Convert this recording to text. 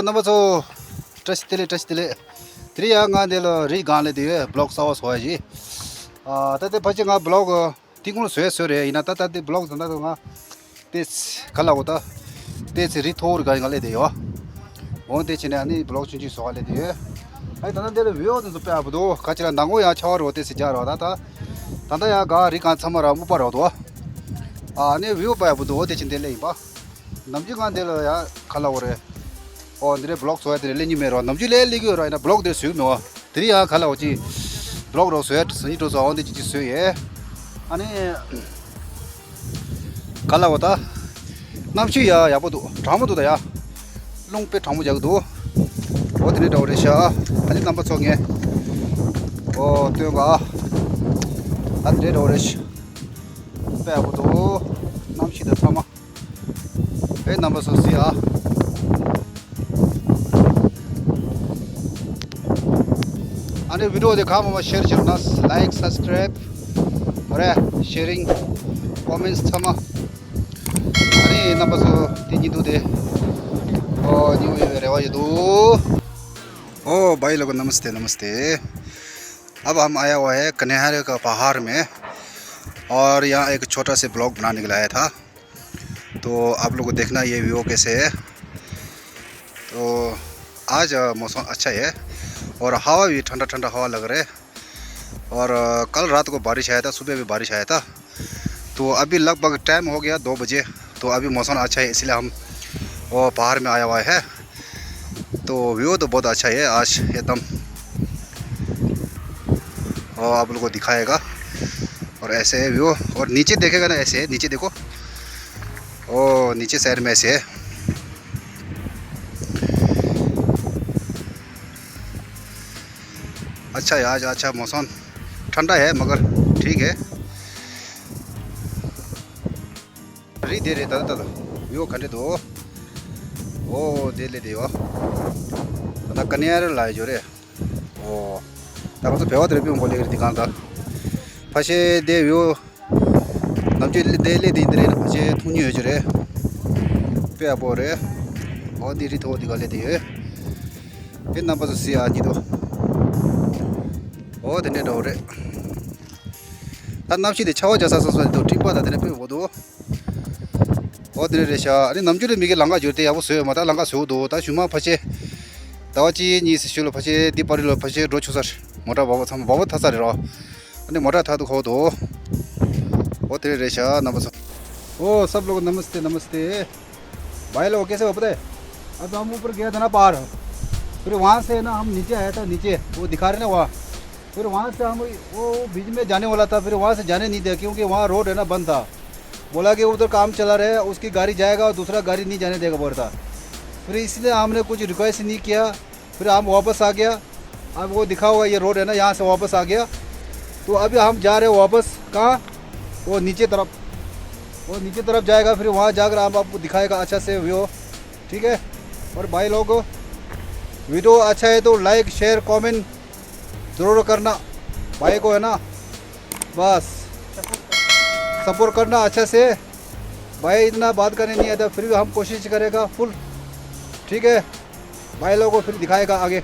넘어서 트레스텔레 트리앙간델 리간레디 블록 사워스 와야지 따때 버징아 블로그 팅군 스웨스레 이나 따따데 블로그 단다가 데스 칼라고다 데스 리토르 가인갈레데요 온데치네 아니 블로그 준지 소갈레데 아이 단다데 위오도 빼아부도 같이라 나고야 차와로 데스 자로 다다 단다야 가 리간 참마라 무바로도 아니 위오 빼아부도 데친델레 이바 남지간델야 칼라고레 और ब्लॉग सोया तेरे लेनी मेरा नमजी ले लेगी और ना ब्लॉग दे सुई में वो तेरी यहाँ खाला होची ब्लॉग रो सोया सही तो सोया दे चीज़ सोई है अने खाला होता नमची या वो तो ठामो तो या लुंग पे ठामो जाग दो वो तेरे डोरे शा अने नंबर सोंगे ओ तो का अने डोरे श पे वो तो नमची द ठामा ए नंबर सोसिया आणि वीडियो देखा मग शेअर करना लाईक सबस्क्राईब बरे शेअरिंग कमेंट्स थमा आणि नंबर तीन दो दे ओ न्यू रेवा ये दो ओ भाई लोगों नमस्ते नमस्ते। अब हम आया हुआ है कन्यार का पहाड़ में और यहाँ एक छोटा से ब्लॉग बनाने के लिए आया था, तो आप लोगों को देखना ये व्यू कैसे है। तो आज मौसम अच्छा है और हवा भी ठंडा ठंडा हवा लग रहा है और कल रात को बारिश आया था, सुबह भी बारिश आया था। तो अभी लगभग टाइम हो गया 2 बजे, तो अभी मौसम अच्छा है इसलिए हम वो पहाड़ में आया हुआ है। तो व्यू तो बहुत अच्छा है आज एकदम, और आप लोगों को दिखाएगा और ऐसे है व्यू। और नीचे देखेगा ना ऐसे है, नीचे देखो ओ नीचे साइड में ऐसे है। अच्छा है आज, अच्छा मौसम ठंडा है मगर ठीक है। री दे रहे दादा यो खंडे दो ओ दे ले देवा दादा कन्यार लाए जो रे ओ तब तो बेवा तेरे भी बोले दुकान था फसे दे यो नमचे दे ले दे इधर फसे थुनी हो जरे पे बोरे और दीरी तो दिखा ले दिए फिर नंबर से आज तो ओ देने डोरे तब नमची दे छावा जैसा सोच तो ठीक बात है तेरे पे वो दो ओ देने रेशा अरे नमचुले मिगे लंगा जोते या वो सोए मता लंगा सो दो ता शुमा फसे दावाची नी सिशुलो फसे दीपारी लो फसे रोचो सर मोटा बाबा था सर रो अने मोटा था तो खो दो ओ तेरे रेशा नमस्ते। ओ सब लोग नमस्ते नमस्ते भाई लोग कैसे हो पता है। अब हम ऊपर गया था ना पहाड़, फिर वहाँ से ना हम नीचे आया था, नीचे वो दिखा रहे ना वहाँ, फिर वहाँ से हम वो बीच में जाने वाला था, फिर वहाँ से जाने नहीं दिया क्योंकि वहाँ रोड है ना बंद था। बोला कि उधर काम चला रहे है, उसकी गाड़ी जाएगा और दूसरा गाड़ी नहीं जाने देगा बोल था। फिर इसलिए हमने कुछ रिक्वेस्ट नहीं किया, फिर हम वापस आ गया। अब वो दिखा हुआ ये रोड है ना, यहाँ से वापस आ गया। तो अभी हम जा रहे हैं वापस कहाँ, वो नीचे तरफ, वो नीचे तरफ जाएगा, फिर वहाँ जाकर हम आपको दिखाएगा अच्छा से व्यू, ठीक है। और भाई लोगों वीडियो अच्छा है तो लाइक शेयर कमेंट ज़रूर करना भाई को, है ना, बस सपोर्ट करना अच्छा से। भाई इतना बात करने नहीं आता, फिर भी हम कोशिश करेगा फुल, ठीक है। भाई लोगों को फिर दिखाएगा आगे।